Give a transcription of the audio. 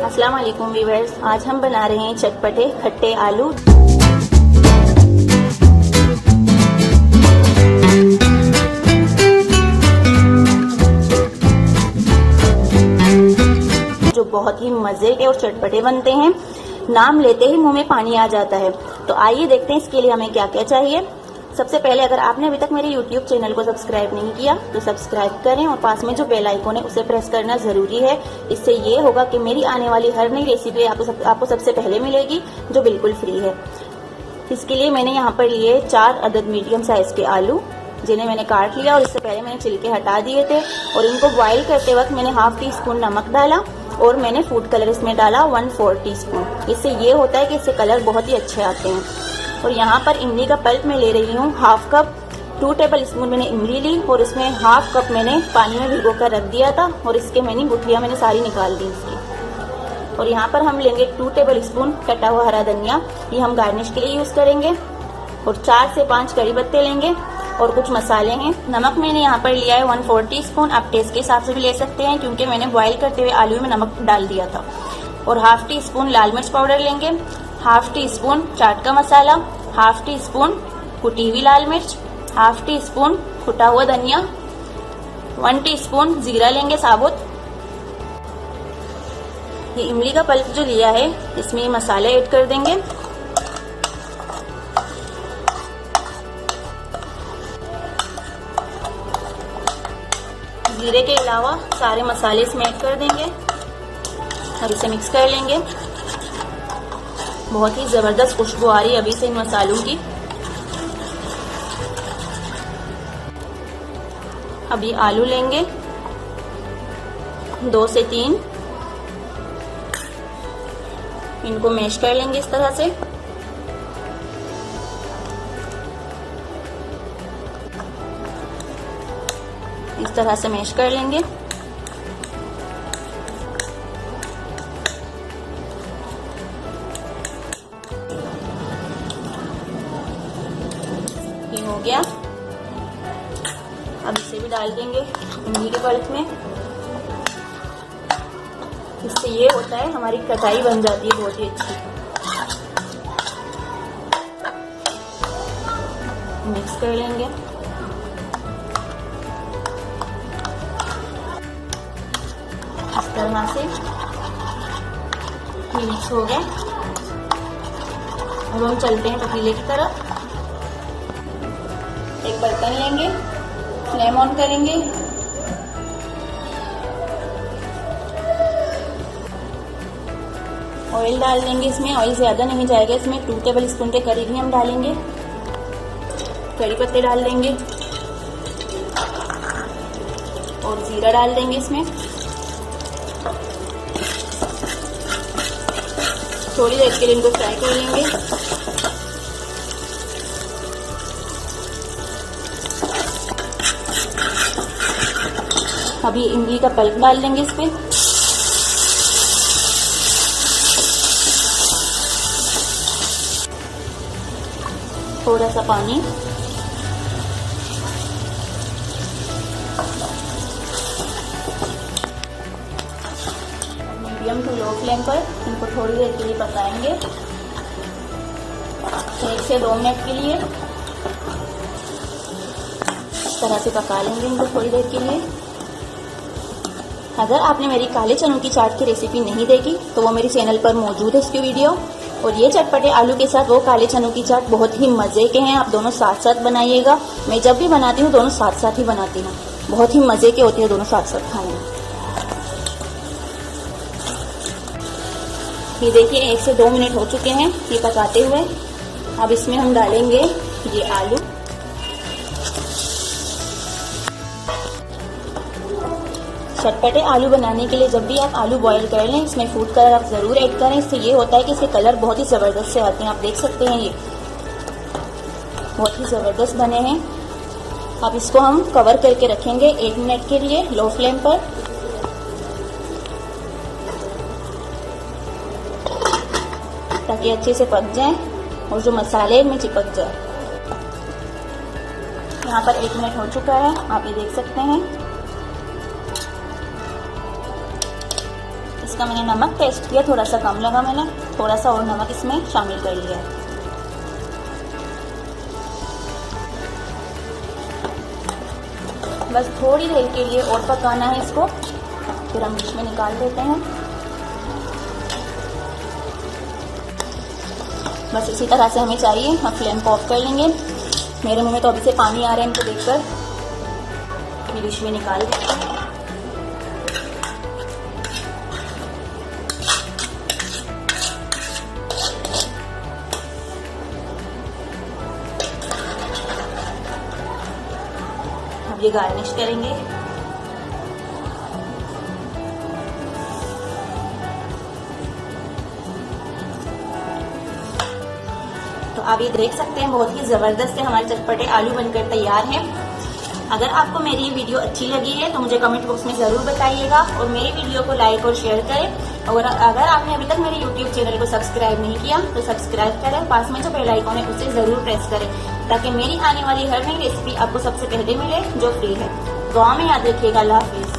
अस्सलाम वालेकुम व्यूअर्स, आज हम बना रहे हैं चटपटे खट्टे आलू। जो बहुत ही मजे के और चटपटे बनते हैं, नाम लेते ही मुंह में पानी आ जाता है। तो आइए देखते हैं इसके लिए हमें क्या क्या चाहिए। सबसे पहले अगर आपने अभी तक मेरे YouTube चैनल को सब्सक्राइब नहीं किया तो सब्सक्राइब करें और पास में जो बेल आइकन है उसे प्रेस करना जरूरी है। इससे ये होगा कि मेरी आने वाली हर नई रेसिपी आपको सबसे पहले मिलेगी, जो बिल्कुल फ्री है। इसके लिए मैंने यहाँ पर लिए 4 अदद मीडियम साइज के आलू, जिन्हें मैंने काट लिया और इससे पहले मैंने छिलके हटा दिए थे। और इनको बॉईल करते वक्त मैंने ½ टीस्पून नमक डाला और मैंने फूड कलर इसमें डाला 1/4 टीस्पून। इससे ये होता है कि इससे कलर बहुत ही अच्छे आते हैं। और यहाँ पर इमली का पल्प मैं ले रही हूँ ½ कप। 2 टेबल स्पून मैंने इमली ली और इसमें ½ कप मैंने पानी में भिगो कर रख दिया था और इसके गुठलियाँ मैंने सारी निकाल दी इसकी। और यहाँ पर हम लेंगे 2 टेबल स्पून कटा हुआ हरा धनिया, ये हम गार्निश के लिए यूज करेंगे। और 4 से 5 कड़ी पत्ते लेंगे और कुछ मसाले हैं। नमक मैंने यहाँ पर लिया है 1/4 टीस्पून, आप टेस्ट के हिसाब से भी ले सकते हैं क्योंकि मैंने बॉईल करते हुए आलू में नमक डाल दिया था। और ½ टीस्पून लाल मिर्च पाउडर लेंगे, ½ टीस्पून चाट का मसाला, ½ टीस्पून कुटी हुई लाल मिर्च, ½ टीस्पून कुटा हुआ धनिया, 1 टीस्पून जीरा लेंगे साबुत। ये इमली का पल्प जो लिया है इसमें ये मसाले ऐड कर देंगे। जीरे के अलावा सारे मसाले इसमें ऐड कर देंगे और इसे मिक्स कर लेंगे। बहुत ही जबरदस्त खुशबू आ रही है अभी से इन मसालों की। अभी आलू लेंगे 2 से 3, इनको मैश कर लेंगे इस तरह से। इस तरह से मैश कर लेंगे। ये हो गया। अब इसे भी डाल देंगे इमली के पल्प में। इससे ये होता है हमारी कटाई बन जाती है बहुत ही अच्छी। मिक्स कर लेंगे। इस तरह से मिक्स हो गया। अब हम चलते हैं पतीले की तरफ। एक बर्तन लेंगे, फ्लेम ऑन करेंगे। ऑयल डाल देंगे इसमें। ऑयल ज्यादा नहीं जाएगा इसमें, 2 टेबल स्पून के करीब ही हम डालेंगे। कड़ी पत्ते डाल देंगे और जीरा डाल देंगे इसमें। थोड़ी देर के लिए इनको फ्राई कर लेंगे। अभी इमली का पल्प डाल देंगे इस पे। थोड़ा सा पानी। मीडियम टू लो फ्लेम पर इनको थोड़ी देर के लिए पकाएंगे, 1 से 2 मिनट के लिए। इस तरह से पका लेंगे इनको थोड़ी देर के लिए। अगर आपने मेरी काले चनों की चाट की रेसिपी नहीं देखी तो वो मेरे चैनल पर मौजूद है इसकी वीडियो। और ये चटपटे आलू के साथ वो काले चनों की चाट बहुत ही मजे के हैं। आप दोनों साथ साथ बनाइएगा। मैं जब भी बनाती हूँ दोनों साथ साथ ही बनाती हूँ। बहुत ही मजे के होते हैं दोनों साथ साथ खाने में। ये देखिए 1 से 2 मिनट हो चुके हैं ये पकाते हुए। अब इसमें हम डालेंगे ये आलू। चटपटे आलू बनाने के लिए जब भी आप आलू बॉईल कर लें इसमें फूड कलर आप जरूर ऐड करें। इससे ये होता है कि इसके कलर बहुत ही जबरदस्त से आते हैं। आप देख सकते हैं ये बहुत ही जबरदस्त बने हैं। अब इसको हम कवर करके रखेंगे 1 मिनट के लिए लो फ्लेम पर। ताकि अच्छे से पक जाएं और जो मसाले इनमें चिपक जाए। यहाँ पर 1 मिनट हो चुका है, आप ये देख सकते हैं। इसका मैंने नमक टेस्ट किया, थोड़ा सा कम लगा, मैंने थोड़ा सा और नमक इसमें शामिल कर लिया है। बस थोड़ी देर के लिए और पकाना है इसको, फिर हम बीच में निकाल देते हैं। बस इसी तरह से हमें चाहिए। हम फ्लेम को ऑफ कर लेंगे। मेरे मुंह में तो अभी से पानी आ रहा है इनको देखकर। ये डिश में निकाल देते हैं। अब ये गार्निश करेंगे। तो आप ये देख सकते हैं बहुत ही जबरदस्त से हमारे चटपटे आलू बनकर तैयार हैं। अगर आपको मेरी वीडियो अच्छी लगी है तो मुझे कमेंट बॉक्स में जरूर बताइएगा और मेरी वीडियो को लाइक और शेयर करें। और अगर आपने अभी तक मेरे YouTube चैनल को सब्सक्राइब नहीं किया तो सब्सक्राइब करें, पास में जो बेल आइकॉन है उसे जरूर प्रेस करें ताकि मेरी आने वाली हर नई रेसिपी आपको सबसे पहले मिले जो फ्री है। दुआ में याद रखिएगा। अल्लाह हाफिज।